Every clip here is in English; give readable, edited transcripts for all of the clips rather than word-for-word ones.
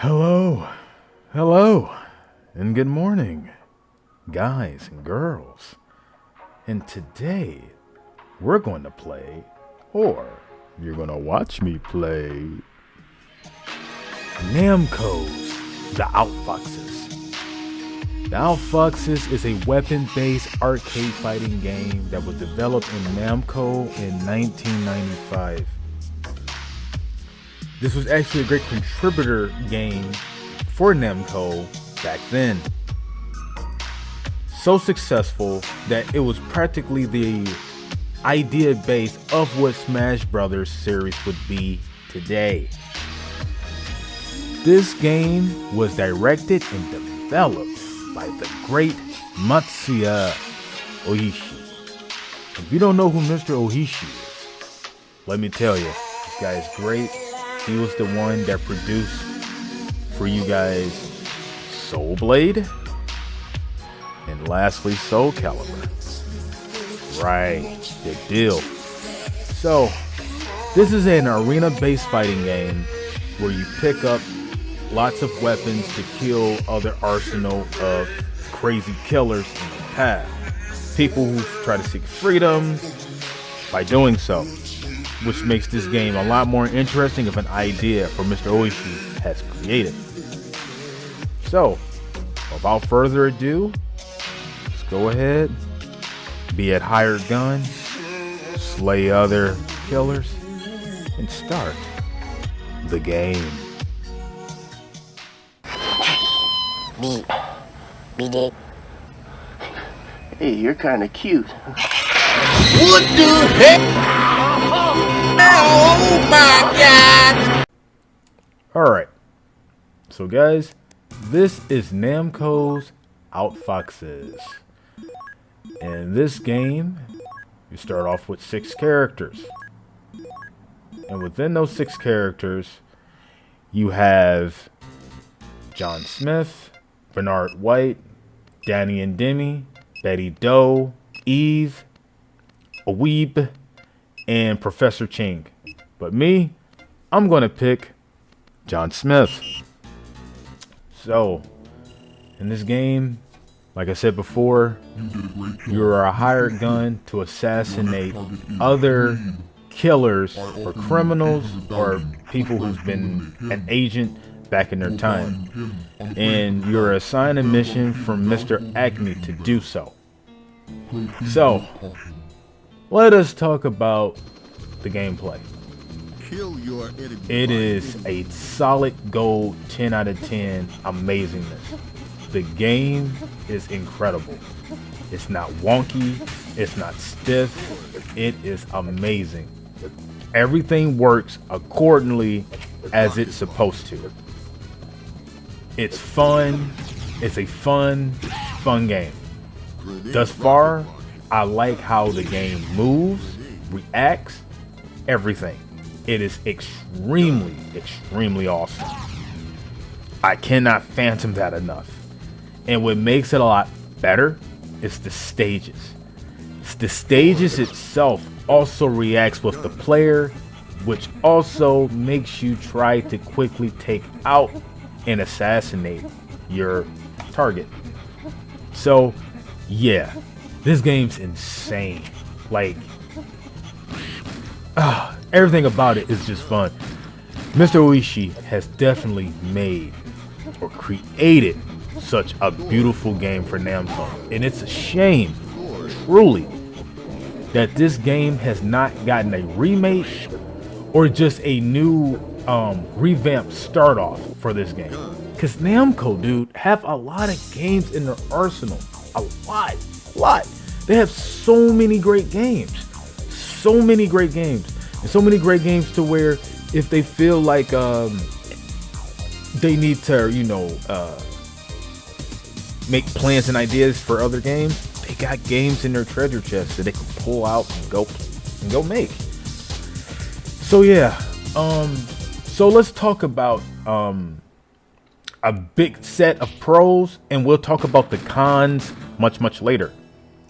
Hello, hello, and good morning, guys and girls. And today, we're going to play, or you're going to watch me play, Namco's The Outfoxes. The Outfoxes is a weapon-based arcade fighting game that was developed in Namco in 1995. This was actually a great contributor game for Namco back then. So successful that it was practically the idea base of what Smash Brothers series would be today. This game was directed and developed by the great Masuya Ohishi. If you don't know who Mr. Ohishi is, let me tell you, this guy is great. He was the one that produced for you guys Soul Blade and lastly Soul Calibur. Right, big deal. So, this is an arena-based fighting game where you pick up lots of weapons to kill other arsenal of crazy killers in the path. People who try to seek freedom by doing so, which makes this game a lot more interesting of an idea for Mr. Ohishi has created. So, without further ado, let's go ahead, be at hired gun, slay other killers, and start the game. Me did. Hey, you're kind of cute. What the heck? Oh my God! Alright, so guys, this is Namco's Outfoxes. In this game, you start off with 6 characters. And within those 6 characters, you have John Smith, Bernard White, Danny and Demi, Betty Doe, Eve, Aweeb, and Professor Ching. But me, I'm going to pick John Smith. So, in this game, like I said before, you're a hired gun to assassinate other killers or criminals or people who've been an agent back in their time. And you're assigned a mission from Mr. Acme to do so. So, let us talk about the gameplay. It is a solid gold 10 out of 10 amazingness. The game is incredible. It's not wonky, it's not stiff, it is amazing. Everything works accordingly as it's supposed to. It's fun, it's a fun game. Thus far, I like how the game moves, reacts, everything. It is extremely awesome. I cannot phantom that enough. And what makes it a lot better is the stages. The stages itself also reacts with the player, which also makes you try to quickly take out and assassinate your target. So, yeah. This game's insane. Like, everything about it is just fun. Mr. Ohishi has definitely made or created such a beautiful game for Namco. And it's a shame, truly, that this game has not gotten a remake or just a new revamped start off for this game. Because Namco, dude, have a lot of games in their arsenal. A lot. They have so many great games. So many great games. And so many great games to where if they feel like they need to, make plans and ideas for other games, they got games in their treasure chest that they can pull out and go make. So yeah. So let's talk about a big set of pros, and we'll talk about the cons much later.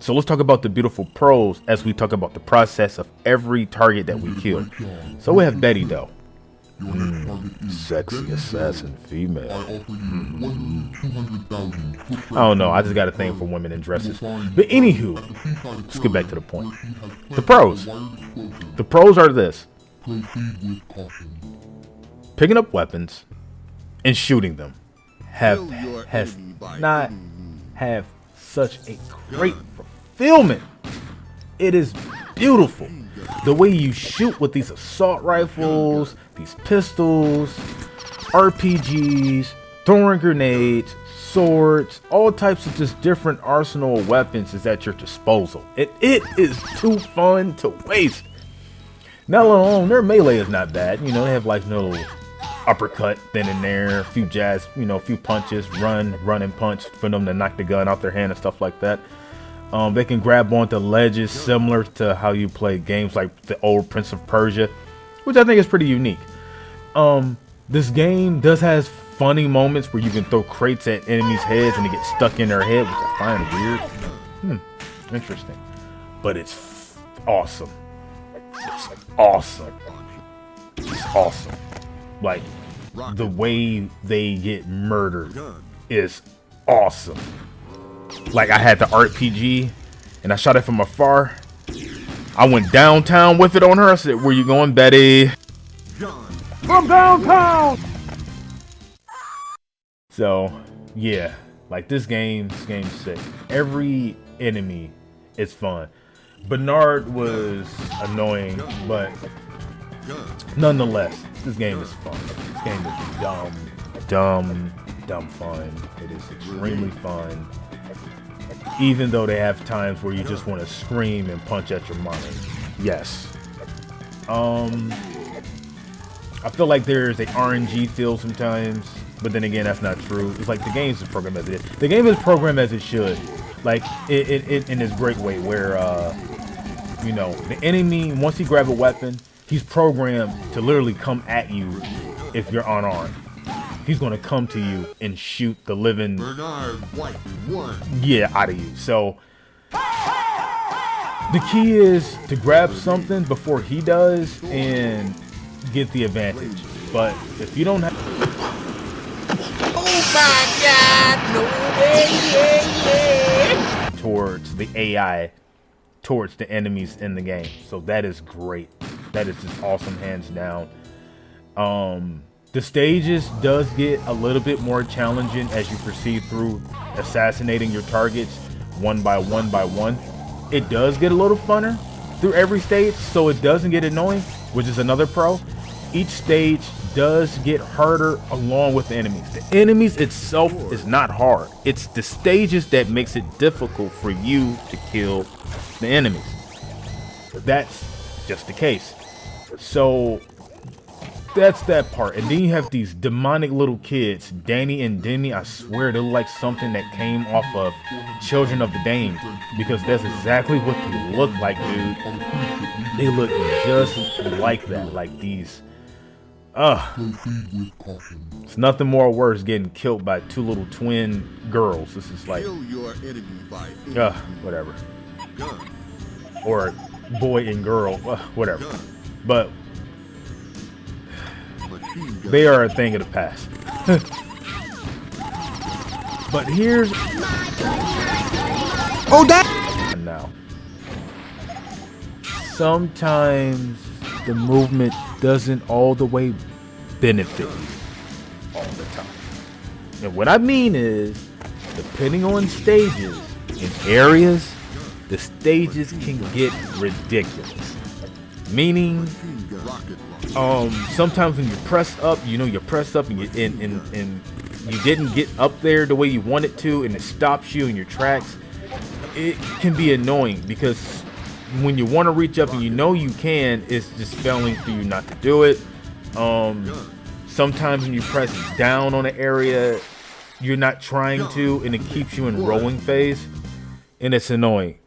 So let's talk about the beautiful pros as we talk about the process of every target that we kill. So we have Betty Doe. Sexy assassin female. I don't know. I just got a thing for women in dresses. But anywho, let's get back to the point. The pros. The pros are this: picking up weapons and shooting them has not have such a great fulfillment. It is beautiful. The way you shoot with these assault rifles, these pistols, RPGs, throwing grenades, swords, all types of just different arsenal of weapons is at your disposal. It is too fun to waste. Not alone, their melee is not bad. You know, they have like no uppercut then and there, a few jabs, you know, a few punches, run and punch for them to knock the gun out their hand and stuff like that. They can grab onto ledges similar to how you play games like the old Prince of Persia, which I think is pretty unique. This game does has funny moments where you can throw crates at enemies' heads and they get stuck in their head, which I find weird. Interesting. But it's awesome. It's awesome. It's awesome. Like, the way they get murdered is awesome. Like, I had the RPG and I shot it from afar. I went downtown with it on her. I said, "Where you going, Betty?" "From downtown." So, yeah, like this game's sick. Every enemy is fun. Bernard was annoying, but nonetheless, this game is fun. This game is dumb fun. It is extremely fun. Even though they have times where you just want to scream and punch at your mind. Yes. I feel like there's a RNG feel sometimes, but then again, that's not true. It's like the game's programmed as it is. The game is programmed as it should. Like, it in this great way where, you know, the enemy, once he grabs a weapon, he's programmed to literally come at you if you're unarmed. He's going to come to you and shoot the living out of you. So the key is to grab something before he does and get the advantage. But if you don't have towards the AI, towards the enemies in the game. So that is great. That is just awesome, hands down. The stages does get a little bit more challenging as you proceed through assassinating your targets one by one. It does get a little funner through every stage, so it doesn't get annoying, which is another pro. Each stage does get harder along with the enemies. The enemies itself is not hard. It's the stages that makes it difficult for you to kill the enemies. That's just the case. So that's that part. And then you have these demonic little kids, Danny and Demi. I swear they're like something that came off of Children of the Dame, because that's exactly what they look like, dude. They look just like that, like these. It's nothing more worse getting killed by two little twin girls. This is like, whatever. Or boy and girl, whatever. But they are a thing of the past. But here's now. Sometimes the movement doesn't all the way benefit you all the time. And what I mean is, depending on stages and areas, the stages can get ridiculous. Meaning, sometimes when you press up, you know, you press up and you didn't get up there the way you wanted to, and it stops you in your tracks. It can be annoying because when you want to reach up and you know you can, it's just failing for you not to do it. Sometimes when you press down on an area, you're not trying to, and it keeps you in rolling phase, and it's annoying.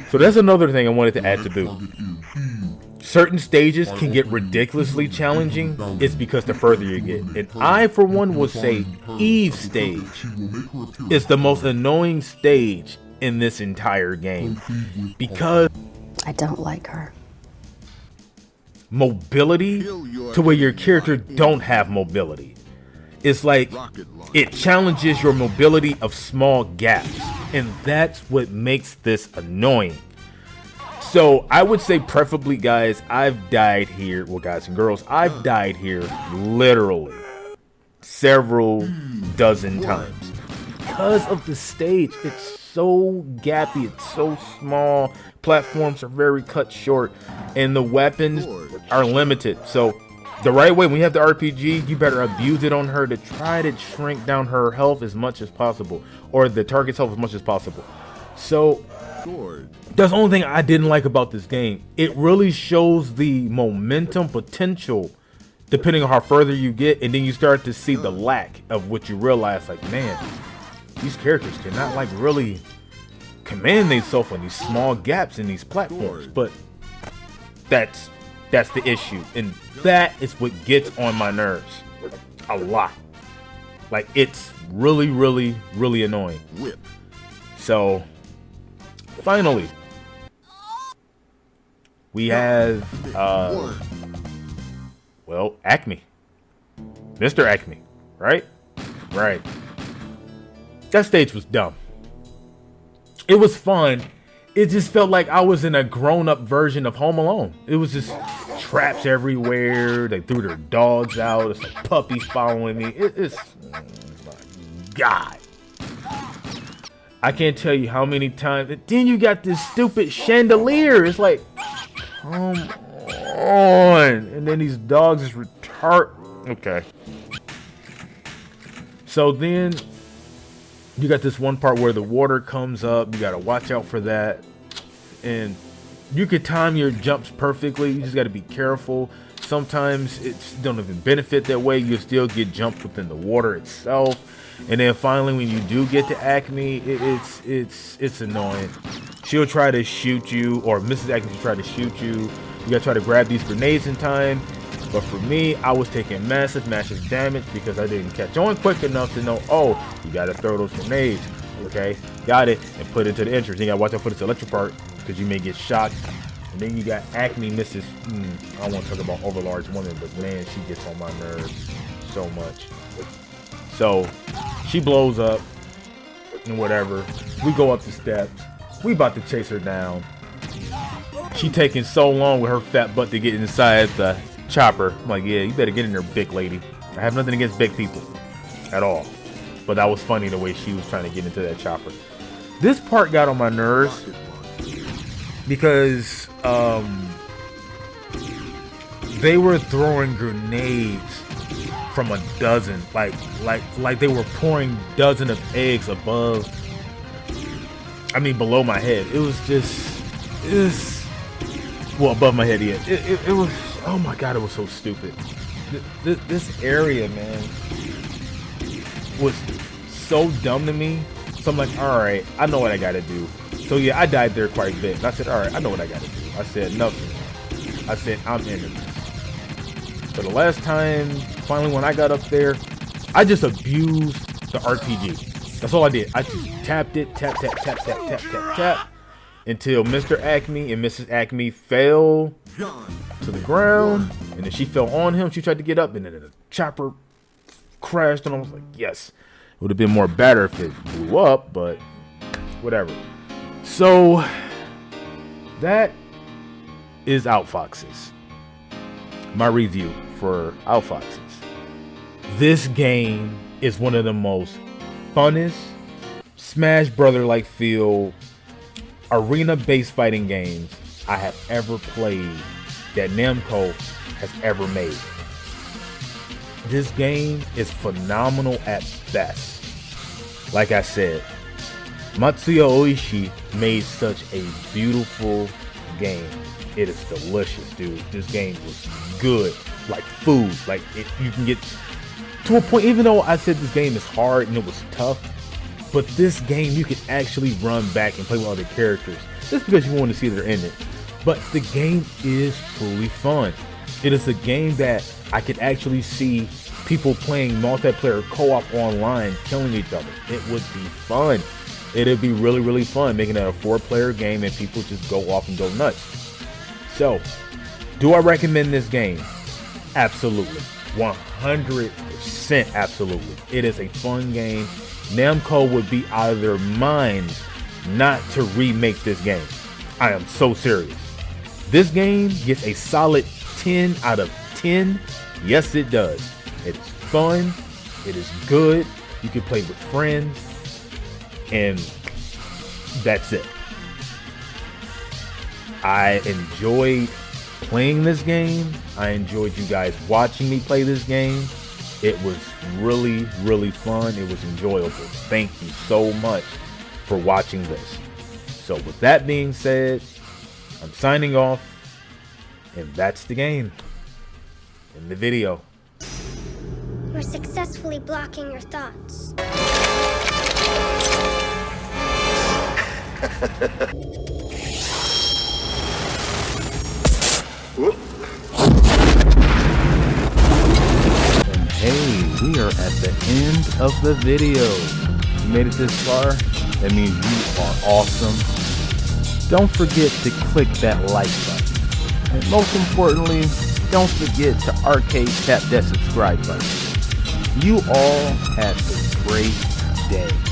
So that's another thing I wanted to add to boot. Certain stages can get ridiculously challenging. It's because the further you get. And I, for one, would say Eve stage is the most annoying stage in this entire game. Because I don't like her. mobility to where your character don't have mobility. It's like it challenges your mobility of small gaps, and that's what makes this annoying. So I would say preferably, guys, I've died here, well, guys and girls, I've died here literally several dozen times because of the stage. It's so gappy, it's so small, platforms are very cut short, and the weapons are limited. So the right way, when you have the RPG, you better abuse it on her to try to shrink down her health as much as possible, or the target's health as much as possible. So that's the only thing I didn't like about this game. It really shows the momentum potential depending on how further you get, and then you start to see the lack of what you realize, like, man, these characters cannot like really command themselves on these small gaps in these platforms. But that's the issue, and that is what gets on my nerves a lot. Like, it's really, really, really annoying. So finally, we have well, Acme, Mr. Acme, right? That stage was dumb. It was fun. It just felt like I was in a grown-up version of Home Alone. It was just traps everywhere. They threw their dogs out. It's like puppies following me. It's oh my God. I can't tell you how many times. Then you got this stupid chandelier. It's like, come on. And then these dogs is retarded. Okay. So then you got this one part where the water comes up. You got to watch out for that. And you could time your jumps perfectly. You just got to be careful. Sometimes it don't even benefit that way. You still get jumped within the water itself. And then finally, when you do get to Acme, it's annoying. She'll try to shoot you, or Mrs. Acme will try to shoot you. You gotta try to grab these grenades in time. But for me, I was taking massive damage because I didn't catch on quick enough to know, oh, you gotta throw those grenades. Okay, got it, and put it to the entrance. You gotta watch out for this electric part because you may get shocked. And then you got Acme Mrs. I don't want to talk about overlarge woman, but man, she gets on my nerves so much. So she blows up and whatever. We go up the steps. We about to chase her down. She taking so long with her fat butt to get inside the chopper. I'm like, yeah, you better get in there, big lady. I have nothing against big people at all. But that was funny the way she was trying to get into that chopper. This part got on my nerves because they were throwing grenades from a dozen, like they were pouring dozen of eggs above, below my head. It was just, well, above my head, yeah. It was, oh my God, it was so stupid. This area, man, was so dumb to me. So I'm like, all right, I know what I gotta do. So yeah, I died there quite a bit. And I said, all right, I know what I gotta do. I said, nothing. I said, I'm in it. So the last time, finally, when I got up there, I just abused the RPG. That's all I did. I just tapped it, tap, until Mr. Acme and Mrs. Acme fell to the ground, and then she fell on him. She tried to get up, and then the chopper crashed, and I was like, yes. It would have been more better if it blew up, but whatever. So that is Outfoxies. My review for Outfoxies. This game is one of the most funnest Smash Brother like feel arena-based fighting games I have ever played that Namco has ever made. This game is phenomenal at best. Like I said, Masuya Ohishi made such a beautiful game. It is delicious, dude. This game was good, like food. Like you can get to a point, even though I said this game is hard and it was tough, but this game you can actually run back and play with other characters just because you want to see they're in it. But the game is truly fun. It is a game that I could actually see people playing multiplayer co-op online, killing each other. It would be fun. It'd be really, really fun making it a 4-player game and people just go off and go nuts. So Do I recommend this game? Absolutely. 100% absolutely. It is a fun game. Namco would be out of their minds not to remake this game. I am so serious. This game gets a solid 10 out of 10. Yes, it does. It is fun. It is good. You can play with friends. And that's it. I enjoyed playing this game. I enjoyed you guys watching me play this game. It was really, really fun. It was enjoyable. Thank you so much for watching this. So with that being said, I'm signing off, and that's the game in the video. You're successfully blocking your thoughts. And hey, we are at the end of the video. You made it this far, that means you are awesome. Don't forget to click that like button. And most importantly, don't forget to arcade tap that subscribe button. You all have a great day.